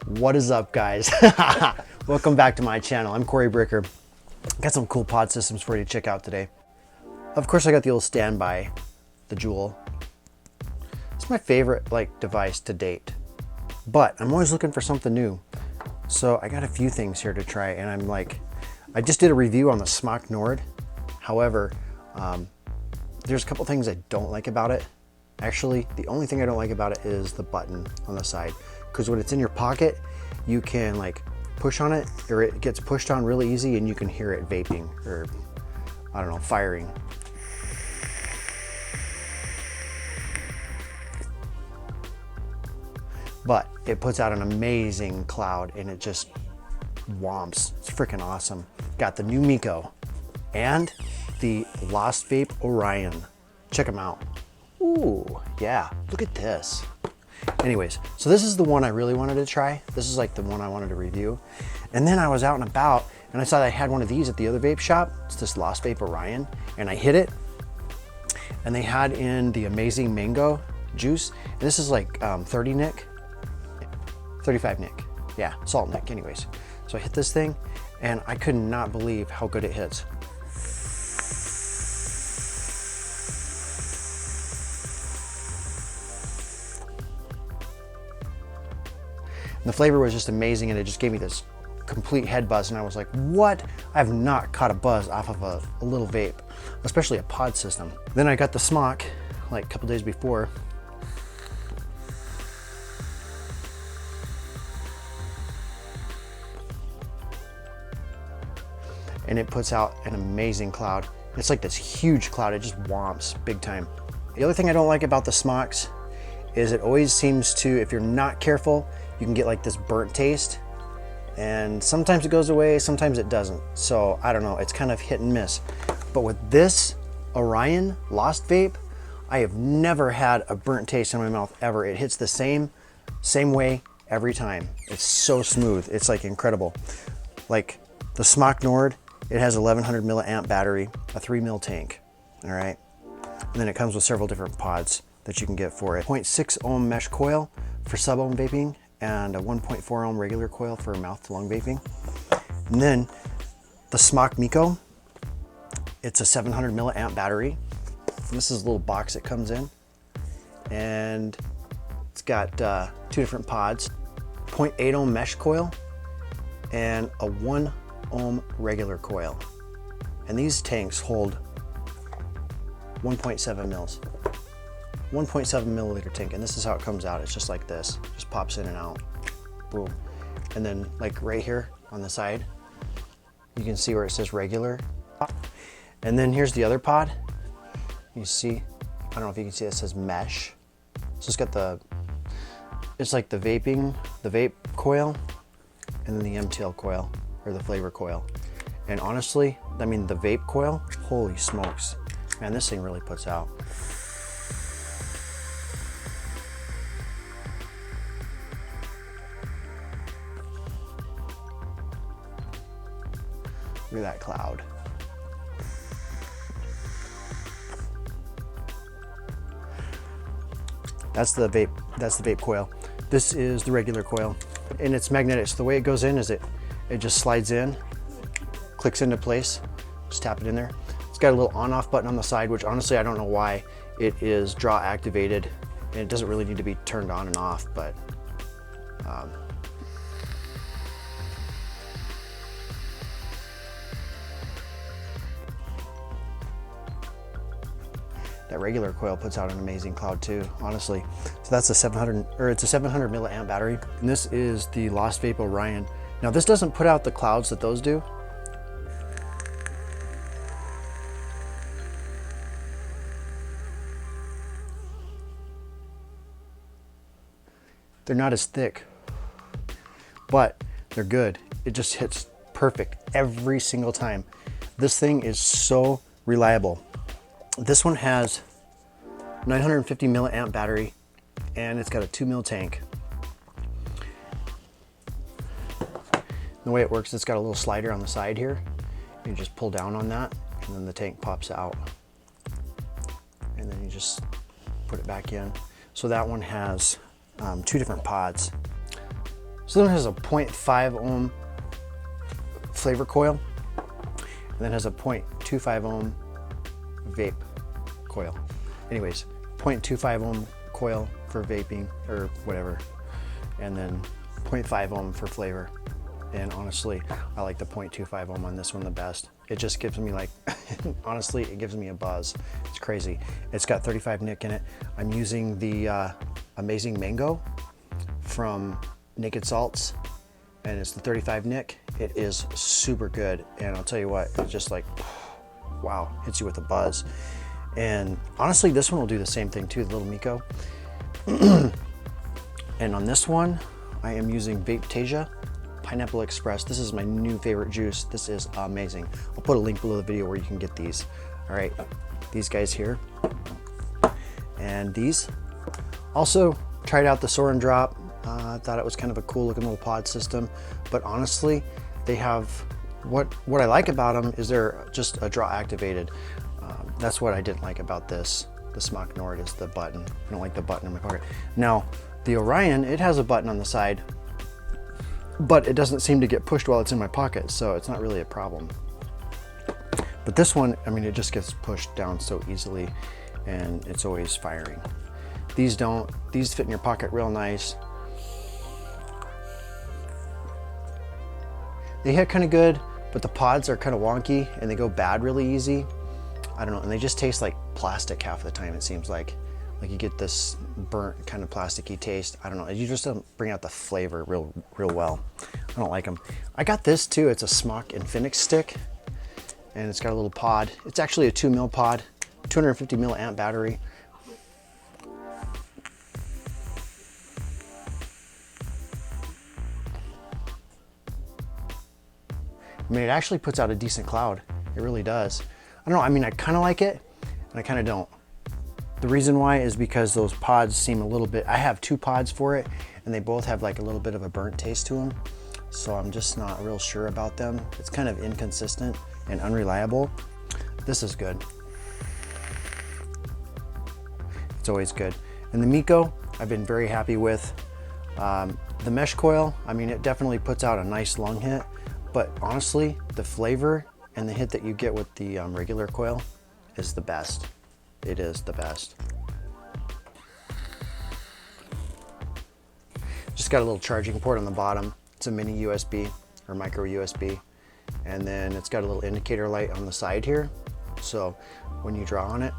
What is up, guys? Welcome back to my channel. I'm Corey Bricker. Got some cool pod systems for you to check out today. Of course, I got the old standby, the Jewel. It's my favorite device to date, but I'm always looking for something new. So I got a few things here to try, and I just did a review on the SMOK Nord. However, there's a couple things I don't like about it. Actually, the only thing I don't like about it is the button on the side, because when it's in your pocket, you can push on it, or it gets pushed on really easy, and you can hear it vaping, or I don't know, firing. But it puts out an amazing cloud, and it just whomps. It's freaking awesome. Got the new Mico and the Lost Vape Orion. Check them out. Ooh, yeah, look at this. Anyways, so this is the one I really wanted to try. This is the one I wanted to review. And then I was out and about, and I saw they had one of these at the other vape shop. It's this Lost Vape Orion, and I hit it, and they had in the amazing mango juice. And this is 30 nic, 35 nic. Yeah, salt nic anyways. So I hit this thing, and I could not believe how good it hits. The flavor was just amazing, and it just gave me this complete head buzz, and I was like, what? I've not caught a buzz off of a little vape, especially a pod system. Then I got the SMOK a couple days before. And it puts out an amazing cloud. It's like this huge cloud, it just whomps big time. The other thing I don't like about the SMOKs is it always seems to, if you're not careful, you can get this burnt taste, and sometimes it goes away, sometimes it doesn't. So I don't know, it's kind of hit and miss. But with this Orion Lost Vape, I have never had a burnt taste in my mouth ever. It hits the same way every time. It's so smooth, it's incredible. The SMOK Nord, it has 1100 milliamp battery, a 3 mil tank, all right? And then it comes with several different pods that you can get for it. 0.6 ohm mesh coil for sub-ohm vaping, and a 1.4 ohm regular coil for mouth-to-lung vaping. And then the SMOK Mico, it's a 700 milliamp battery. And this is a little box it comes in, and it's got 2 different pods, 0.8 ohm mesh coil, and a 1 ohm regular coil. And these tanks hold 1.7 mils. 1.7 milliliter tank, and this is how it comes out. It's just like this, just pops in and out, boom. And then right here on the side, you can see where it says regular. And then here's the other pod. You see, I don't know if you can see, it says mesh. So it's got it's like the vape coil, and then the MTL coil, or the flavor coil. And honestly, I mean, the vape coil, holy smokes. Man, this thing really puts out. Look at that cloud. That's the vape coil. This is the regular coil, and it's magnetic. So the way it goes in is it just slides in, clicks into place, just tap it in there. It's got a little on-off button on the side, which honestly I don't know why. It is draw activated, and it doesn't really need to be turned on and off, but that regular coil puts out an amazing cloud too, honestly. So that's it's a 700 milliamp battery. And this is the Lost Vape Orion. Now this doesn't put out the clouds that those do. They're not as thick, but they're good. It just hits perfect every single time. This thing is so reliable. This one has 950 milliamp battery, and it's got a 2 mil tank. The way it works, it's got a little slider on the side here. You just pull down on that, and then the tank pops out. And then you just put it back in. So that one has 2 different pods. So then it has a 0.5 ohm flavor coil, and then has a 0.25 ohm vape coil. Anyways, 0.25 ohm coil for vaping or whatever, and then 0.5 ohm for flavor. And honestly, I like the 0.25 ohm on this one the best. It just gives me like, honestly, it gives me a buzz. It's crazy. It's got 35 nic in it. I'm using the Amazing Mango from Naked Salts, and it's the 35 nic. It is super good, and I'll tell you what, it's just like, wow, hits you with a buzz. And honestly, this one will do the same thing too, the little Mico. And on this one, I am using Vape Pineapple Express. This is my new favorite juice. This is amazing. I'll put a link below the video where you can get these. All right, these guys here. And these. Also, tried out the Soarin' Drop. I thought it was kind of a cool looking little pod system, but honestly, they have, what I like about them is they're just a draw activated. That's what I didn't like about this. The SMOK Nord is the button. I don't like the button in my pocket. Now, the Orion, it has a button on the side, but it doesn't seem to get pushed while it's in my pocket, so it's not really a problem. But this one, I mean, it just gets pushed down so easily, and it's always firing. These don't. These fit in your pocket real nice. They hit kind of good, but the pods are kind of wonky, and they go bad really easy. I don't know, and they just taste like plastic half the time, it seems like. Like you get this burnt kind of plasticky taste. I don't know, you just don't bring out the flavor real well. I don't like them. I got this too, it's a SMOK Infinix stick, and it's got a little pod. It's actually a 2 mil pod, 250 milliamp battery. I mean, it actually puts out a decent cloud. It really does. I don't know, I mean, I kind of like it, and I kind of don't. The reason why is because those pods seem a little bit, I have 2 pods for it, and they both have like a little bit of a burnt taste to them. So I'm just not real sure about them. It's kind of inconsistent and unreliable. This is good. It's always good. And the Mico, I've been very happy with. The mesh coil, I mean, it definitely puts out a nice lung hit, but honestly, the flavor and the hit that you get with the regular coil is the best. It is the best. Just got a little charging port on the bottom. It's a mini USB or micro USB. And then it's got a little indicator light on the side here. So when you draw on it,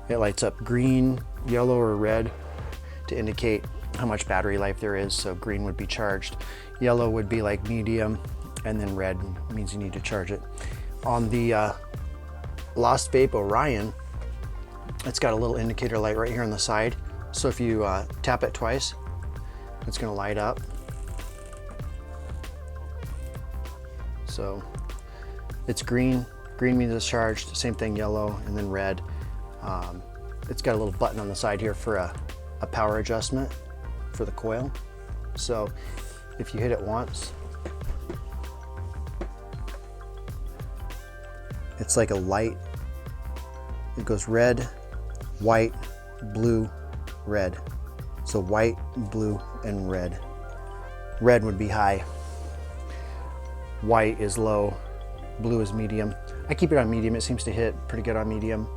it lights up green, yellow, or red to indicate how much battery life there is. So green would be charged, yellow would be like medium, and then red means you need to charge it. On the Lost Vape Orion, it's got a little indicator light right here on the side. So if you tap it twice, it's gonna light up. So it's green. Green means it's charged. Same thing, yellow, and then red. It's got a little button on the side here for a power adjustment for the coil. So if you hit it once, it's like a light. It goes red, white, blue, red. So white, blue, and red. Red would be high. White is low. Blue is medium. I keep it on medium. It seems to hit pretty good on medium.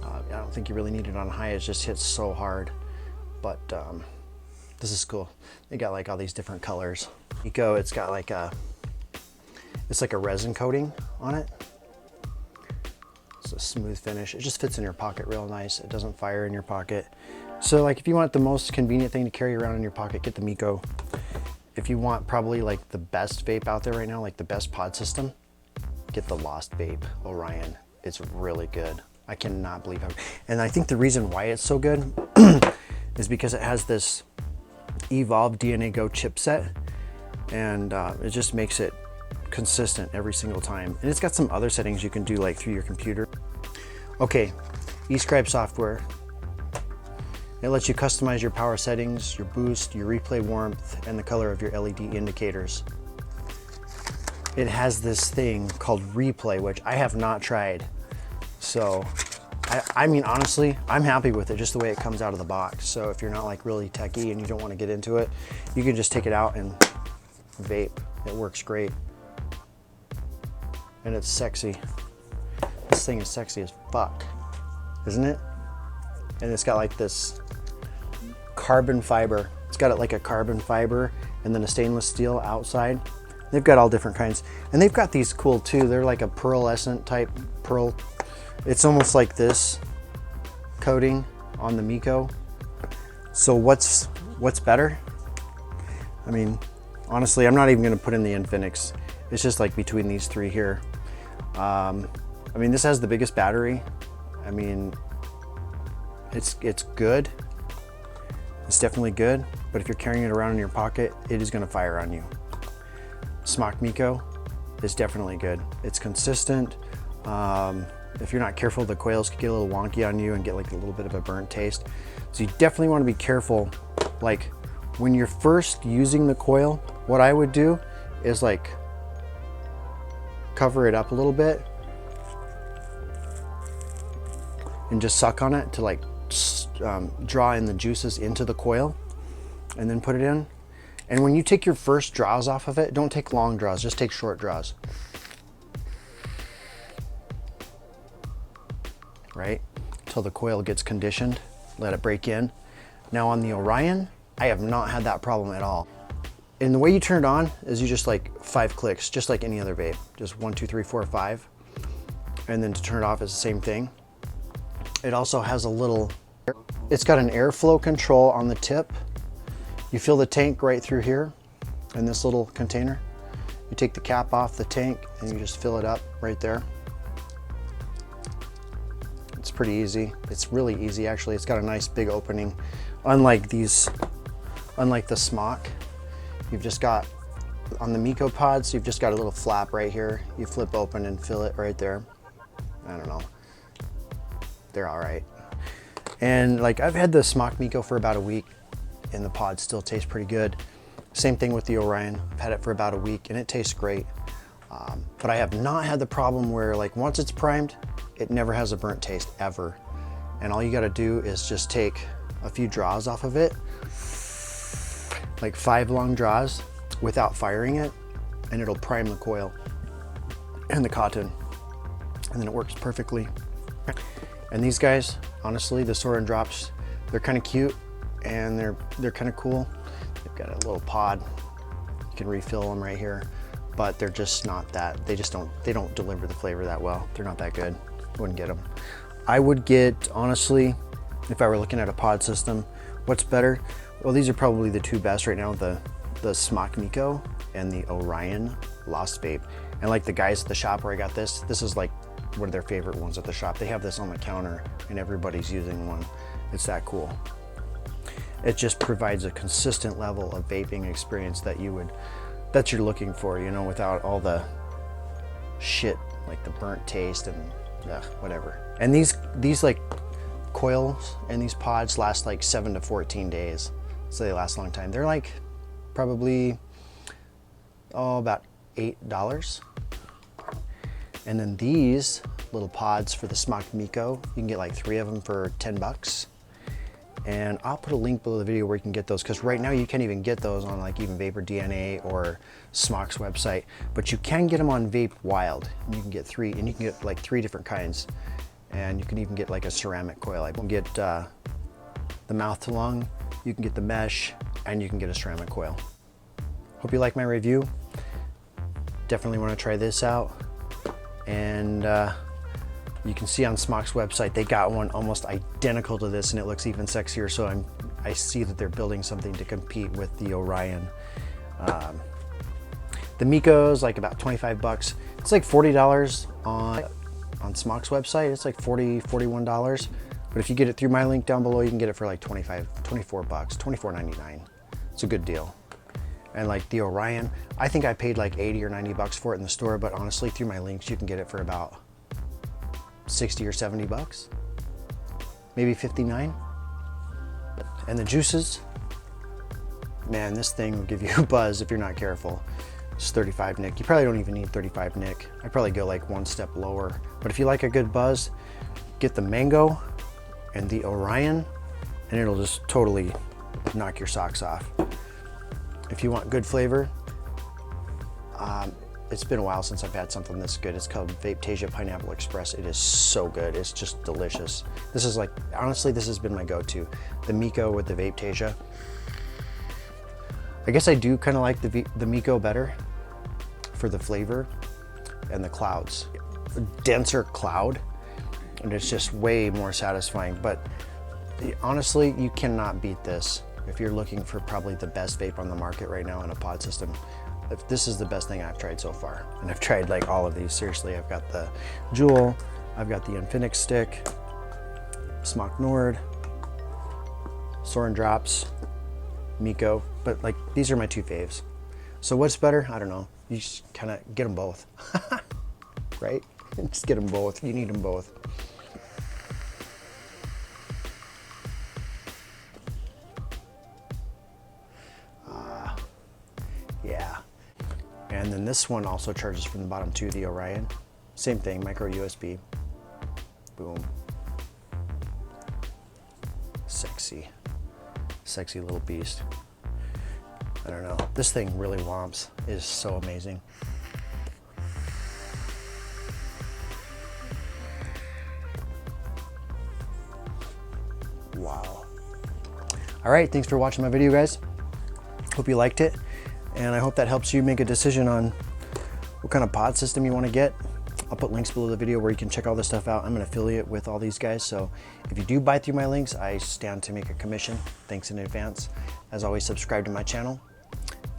I don't think you really need it on high. It just hits so hard. But this is cool. They got like all these different colors. Mico, it's got like it's like a resin coating on it. It's a smooth finish. It just fits in your pocket real nice. It doesn't fire in your pocket. So like if you want the most convenient thing to carry around in your pocket, get the Mico. If you want probably like the best vape out there right now, like the best pod system, get the Lost Vape Orion. It's really good. I cannot believe how, and I think the reason why it's so good is because it has this Evolve DNA Go chipset, and it just makes it consistent every single time. And it's got some other settings you can do like through your computer. Okay, eScribe software. It lets you customize your power settings, your boost, your replay warmth, and the color of your LED indicators. It has this thing called replay, which I have not tried. So I mean, honestly, I'm happy with it just the way it comes out of the box. So if you're not like really techie and you don't want to get into it, you can just take it out and vape. It works great. And it's sexy. This thing is sexy as fuck, isn't it? And it's got like this carbon fiber. It's got it like a carbon fiber and then a stainless steel outside. They've got all different kinds. And they've got these cool too. They're like a pearlescent type pearl. It's almost like this coating on the Mico. So what's better? I mean, honestly, I'm not even gonna put in the Infinix. It's just like between these three here. I mean, this has the biggest battery. I mean, it's good. It's definitely good, but if you're carrying it around in your pocket, it is gonna fire on you. SMOK Mico is definitely good. It's consistent. If you're not careful, the coils can get a little wonky on you and get like a little bit of a burnt taste. So you definitely want to be careful. Like when you're first using the coil, what I would do is like cover it up a little bit and just suck on it to like draw in the juices into the coil and then put it in. And when you take your first draws off of it, don't take long draws, just take short draws. Right? Until the coil gets conditioned, let it break in. Now on the Orion, I have not had that problem at all. And the way you turn it on is you just like 5 clicks, just like any other vape. Just 1, 2, 3, 4, 5. And then to turn it off is the same thing. It also has a little, it's got an airflow control on the tip. You fill the tank right through here in this little container. You take the cap off the tank and you just fill it up right there. It's pretty easy. It's really easy actually. It's got a nice big opening. Unlike the SMOK, you've just got, on the Mico pods, you've just got a little flap right here. You flip open and fill it right there. I don't know. They're all right. And like I've had the SMOK Mico for about a week and the pods still taste pretty good. Same thing with the Orion. I've had it for about a week and it tastes great. But I have not had the problem where like once it's primed, it never has a burnt taste ever. And all you gotta do is just take a few draws off of it, like 5 long draws without firing it, and it'll prime the coil and the cotton. And then it works perfectly. And these guys, honestly, the Soren drops, they're kind of cute and they're kind of cool. They've got a little pod. You can refill them right here, but they're just not that, they don't deliver the flavor that well. They're not that good. I wouldn't get them. I would get, honestly, if I were looking at a pod system, what's better? Well, these are probably the two best right now, the SMOK Mico and the Orion Lost Vape. And like the guys at the shop where I got this is like one of their favorite ones at the shop. They have this on the counter and everybody's using one. It's that cool. It just provides a consistent level of vaping experience that you're looking for, you know, without all the shit like the burnt taste and whatever. And these like coils and these pods last like 7 to 14 days. So they last a long time. They're like probably, about $8. And then these little pods for the SMOK Mico, you can get like 3 of them for 10 bucks. And I'll put a link below the video where you can get those, because right now you can't even get those on like even Vapor DNA or SMOK's website, but you can get them on Vape Wild. And you can get 3, and you can get like 3 different kinds. And you can even get like a ceramic coil. I can get the mouth to lung, you can get the mesh, and you can get a ceramic coil. Hope you like my review. Definitely want to try this out. And you can see on SMOK's website, they got one almost identical to this and it looks even sexier. So I see that they're building something to compete with the Orion. The Mico is like about 25 bucks. It's like $40 on SMOK's website. It's like $40, $41. But if you get it through my link down below, you can get it for like 24 bucks, $24.99. It's a good deal. And like the Orion, I think I paid like 80 or 90 bucks for it in the store, but honestly, through my links, you can get it for about 60 or 70 bucks, maybe 59. And the juices, man, this thing will give you a buzz if you're not careful. It's 35 nic. You probably don't even need 35 nic. I probably go like 1 step lower. But if you like a good buzz, get the mango and the Orion, and it'll just totally knock your socks off. If you want good flavor, it's been a while since I've had something this good. It's called Vape Pineapple Express. It is so good. It's just delicious. This is like, honestly, this has been my go-to. The Mico with the Vape. I guess I do kind of like the Mico better for the flavor and the clouds. A denser cloud, and it's just way more satisfying. But honestly, you cannot beat this if you're looking for probably the best vape on the market right now in a pod system. This is the best thing I've tried so far. And I've tried like all of these. Seriously, I've got the Jewel, I've got the Infinix stick, SMOK Nord, Soren Drops, Mico, but like these are my two faves. So what's better? I don't know. You just kind of get them both, right? Just get them both. You need them both. Yeah. And then this one also charges from the bottom too, the Orion. Same thing, micro USB. Boom. Sexy. Sexy little beast. I don't know. This thing really whomps. It is so amazing. Wow. All right, thanks for watching my video, guys. Hope you liked it, and I hope that helps you make a decision on what kind of pod system you want to get. I'll put links below the video where you can check all this stuff out. I'm an affiliate with all these guys, so if you do buy through my links, I stand to make a commission. Thanks in advance. As always, subscribe to my channel.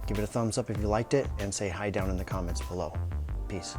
Give it a thumbs up if you liked it, and say hi down in the comments below. Peace.